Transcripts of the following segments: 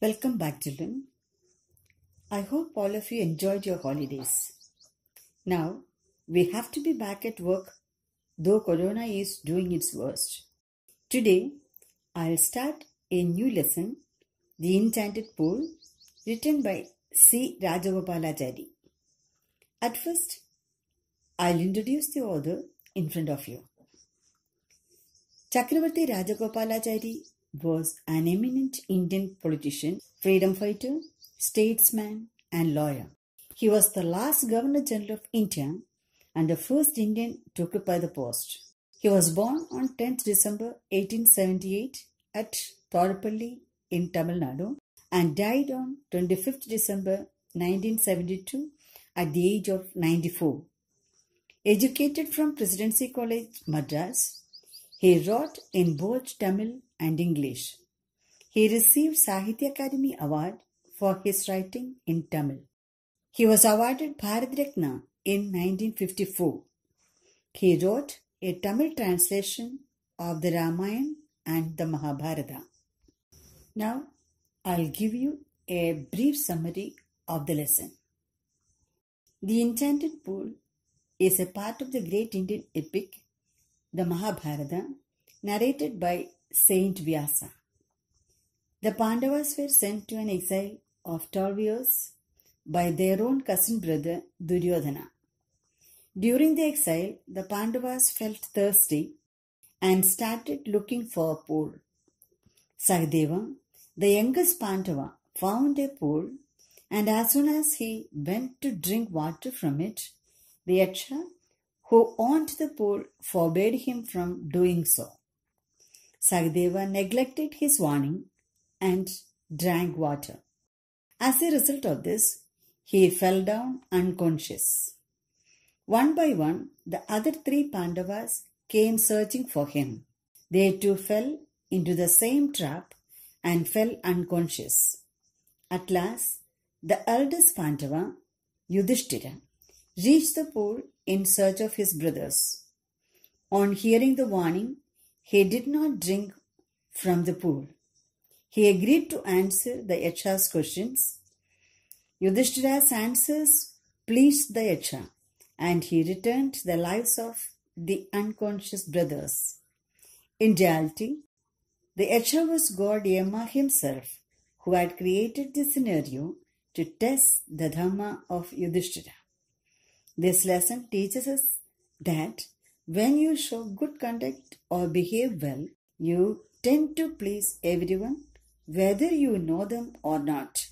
Welcome back, children. I hope all of you enjoyed your holidays. Now, we have to be back at work, though Corona is doing its worst. Today, I'll start a new lesson, The Enchanted Pool, written by C. Rajagopalachari. At first, I'll introduce the author in front of you. Chakravarti Rajagopalachari was an eminent Indian politician, freedom fighter, statesman, and lawyer. He was the last Governor General of India and the first Indian to occupy the post. He was born on 10th December 1878 at Thodappally in Tamil Nadu and died on 25th December 1972 at the age of 94. Educated from Presidency College, Madras, he wrote in both Tamil and English. He received Sahitya Akademi Award for his writing in Tamil. He was awarded Bharat Ratna in 1954. He wrote a Tamil translation of the Ramayana and the Mahabharata. Now, I'll give you a brief summary of the lesson. The Enchanted Pool is a part of the great Indian epic, the Mahabharata, narrated by Saint Vyasa. The Pandavas were sent to an exile of 12 years by their own cousin brother Duryodhana. During the exile, the Pandavas felt thirsty and started looking for a pool. Sahadeva, the youngest Pandava, found a pool, and as soon as he went to drink water from it, the Yaksha who owned the pool forbade him from doing so. Sahadeva neglected his warning and drank water. As a result of this, he fell down unconscious. One by one, the other three Pandavas came searching for him. They too fell into the same trap and fell unconscious. At last, the eldest Pandava, Yudhishthira, reached the pool in search of his brothers. On hearing the warning, he did not drink from the pool. He agreed to answer the Yaksha's questions. Yudhishthira's answers pleased the Yaksha, and he returned the lives of the unconscious brothers. In reality, the Yaksha was God Yama himself, who had created the scenario to test the dharma of Yudhishthira. This lesson teaches us that when you show good conduct or behave well, you tend to please everyone, whether you know them or not.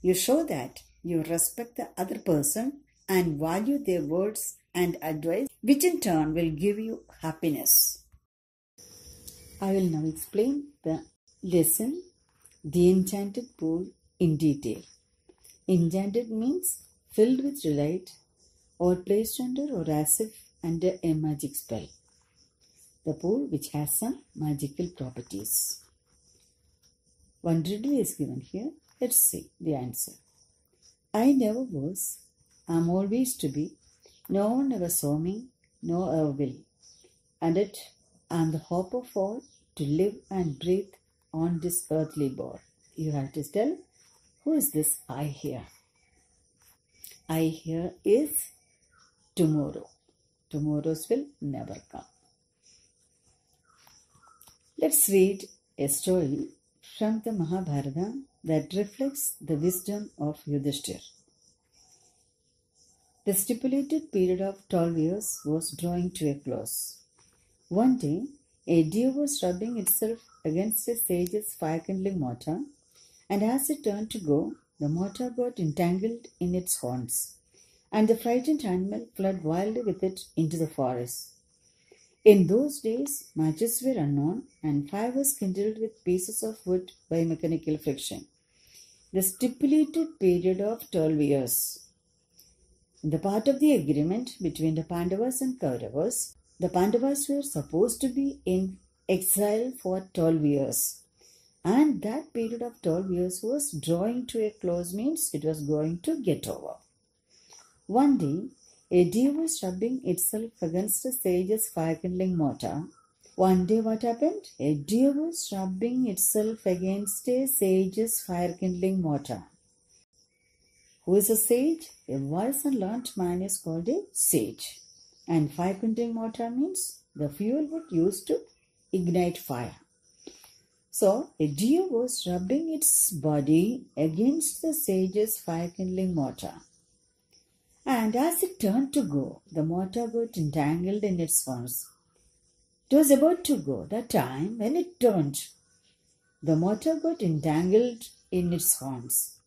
You show that you respect the other person and value their words and advice, which in turn will give you happiness. I will now explain the lesson, The Enchanted Pool, in detail. Enchanted means filled with delight, or placed under or as if under a magic spell. The pool which has some magical properties. One riddle is given here. Let's see the answer. I never was, am always to be, no one ever saw me, nor ever will. And yet I am the hope of all to live and breathe on this earthly ball. You have to tell, who is this I here? I here is tomorrow. Tomorrow's will never come. Let's read a story from the Mahabharata that reflects the wisdom of Yudhishthira. The stipulated period of 12 years was drawing to a close. One day, a deer was rubbing itself against a sage's fire-kindling mortar, and as it turned to go, the mortar got entangled in its horns, and the frightened animal fled wildly with it into the forest. In those days, matches were unknown, and fire was kindled with pieces of wood by mechanical friction. The stipulated period of 12 years. In the part of the agreement between the Pandavas and Kauravas, the Pandavas were supposed to be in exile for 12 years. And that period of 12 years was drawing to a close, means it was going to get over. One day, a deer was rubbing itself against a sage's fire-kindling mortar, One day what happened? A deer was rubbing itself against a sage's fire-kindling mortar. Who is a sage? A wise and learnt man is called a sage. And fire-kindling mortar means the fuel wood used to ignite fire. So, a deer was rubbing its body against the sage's fire-kindling mortar. And as it turned to go, the mortar got entangled in its horns. It was about to go. That time, when it turned, the mortar got entangled in its horns.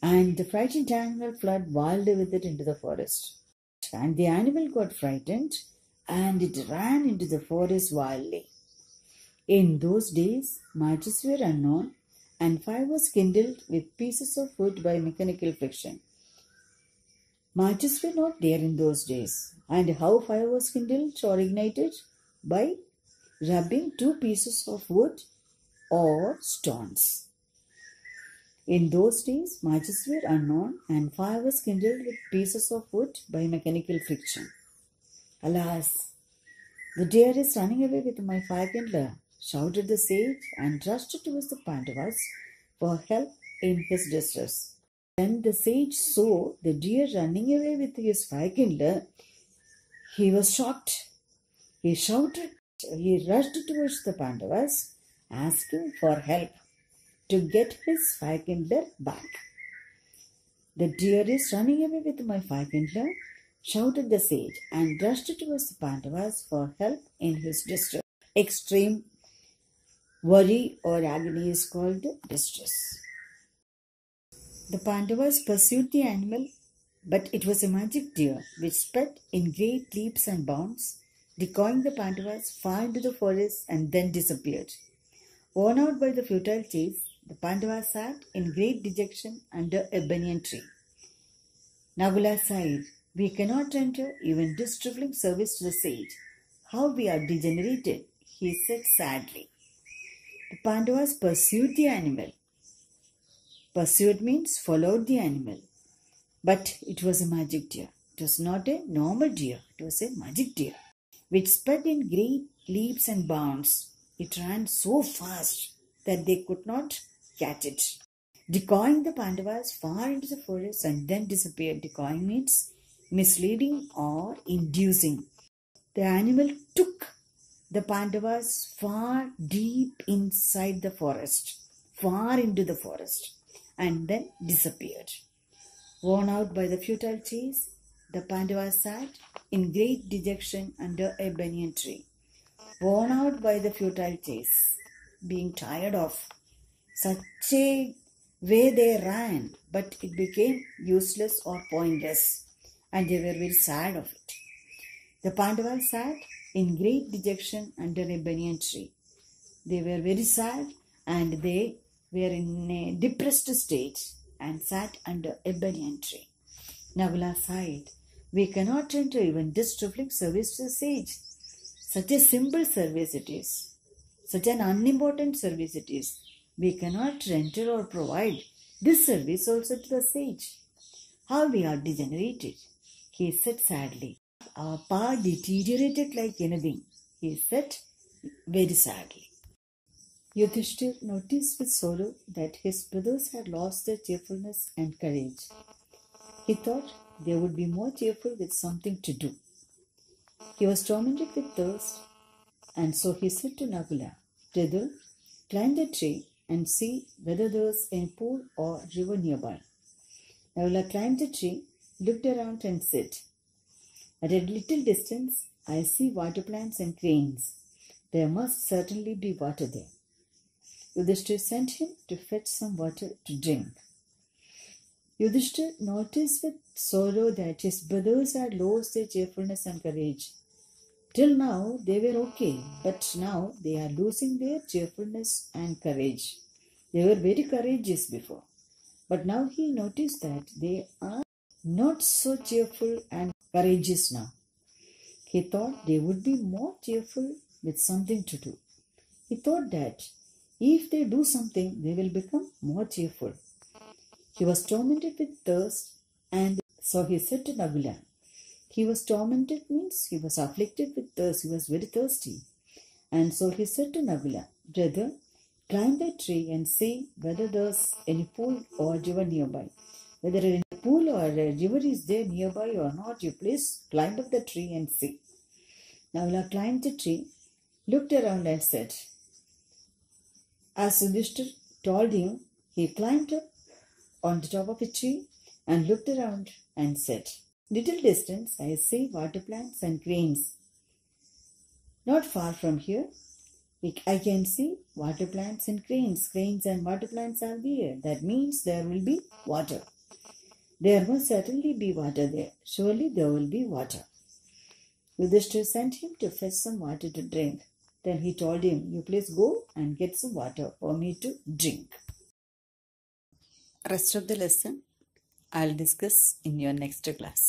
And the frightened animal fled wildly with it into the forest. And the animal got frightened and it ran into the forest wildly. In those days, matches were unknown and fire was kindled with pieces of wood by mechanical friction. Matches were not there in those days. And how fire was kindled or ignited? By rubbing two pieces of wood or stones. In those days, matches were unknown and fire was kindled with pieces of wood by mechanical friction. Alas, the deer is running away with my fire kindler, shouted the sage and rushed towards the Pandavas for help in his distress. When the sage saw the deer running away with his fire kindler, he was shocked. He shouted, he rushed towards the Pandavas, asking for help to get his fire kindler back. The deer is running away with my fire kindler, shouted the sage and rushed towards the Pandavas for help in his distress. Extreme worry or agony is called distress. The Pandavas pursued the animal, but it was a magic deer which sped in great leaps and bounds, decoying the Pandavas far into the forest and then disappeared. Worn out by the futile chase, the Pandavas sat in great dejection under a banyan tree. Nagula sighed, "We cannot render even this trifling service to the sage. How we are degenerated," he said sadly. The Pandavas pursued the animal. Pursued means followed the animal. But it was a magic deer. It was not a normal deer. It was a magic deer, which sped in great leaps and bounds. It ran so fast that they could not catch it, decoying the Pandavas far into the forest and then disappeared. Decoying means misleading or inducing. The animal took the Pandavas far deep inside the forest, far into the forest, and then disappeared. Worn out by the futile chase, the Pandavas sat in great dejection under a banyan tree. Worn out by the futile chase, being tired of such a way they ran, but it became useless or pointless, and they were very sad of it. The Pandavas sat in great dejection under a banyan tree. They were very sad and they were in a depressed state and sat under a banyan tree. Nagula sighed, "We cannot render even this trifling service to the sage. Such a simple service it is. Such an unimportant service it is. We cannot render or provide this service also to the sage. How we are degenerated," he said sadly. "Our power deteriorated like anything," he said very sadly. Yudhishthir noticed with sorrow that his brothers had lost their cheerfulness and courage. He thought they would be more cheerful with something to do. He was tormented with thirst, and so he said to Nagula, "Brother, climb the tree and see whether there is a pool or river nearby." Nagula climbed the tree, looked around and said, "At a little distance, I see water plants and cranes. There must certainly be water there." Yudhishthir sent him to fetch some water to drink. Yudhishthir noticed with sorrow that his brothers had lost their cheerfulness and courage. Till now they were okay, but now they are losing their cheerfulness and courage. They were very courageous before, but now he noticed that they are not so cheerful and courageous now. He thought they would be more cheerful with something to do. He thought that if they do something, they will become more cheerful. He was tormented with thirst, and so he said to Nagula. He was tormented means he was afflicted with thirst. He was very thirsty. And so he said to Nagula, "Brother, climb the tree and see whether there's any pool or river nearby. Whether a pool or a river is there nearby or not, you please climb up the tree and see." Nagula climbed the tree, looked around and said, as Yudhishthir told him, he climbed up on the top of a tree and looked around and said, "Little distance I see water plants and cranes. Not far from here, I can see water plants and cranes. Cranes and water plants are there. That means there will be water. There must certainly be water there. Surely there will be water." Yudhishthir sent him to fetch some water to drink. Then he told him, "You please go and get some water for me to drink." Rest of the lesson I'll discuss in your next class.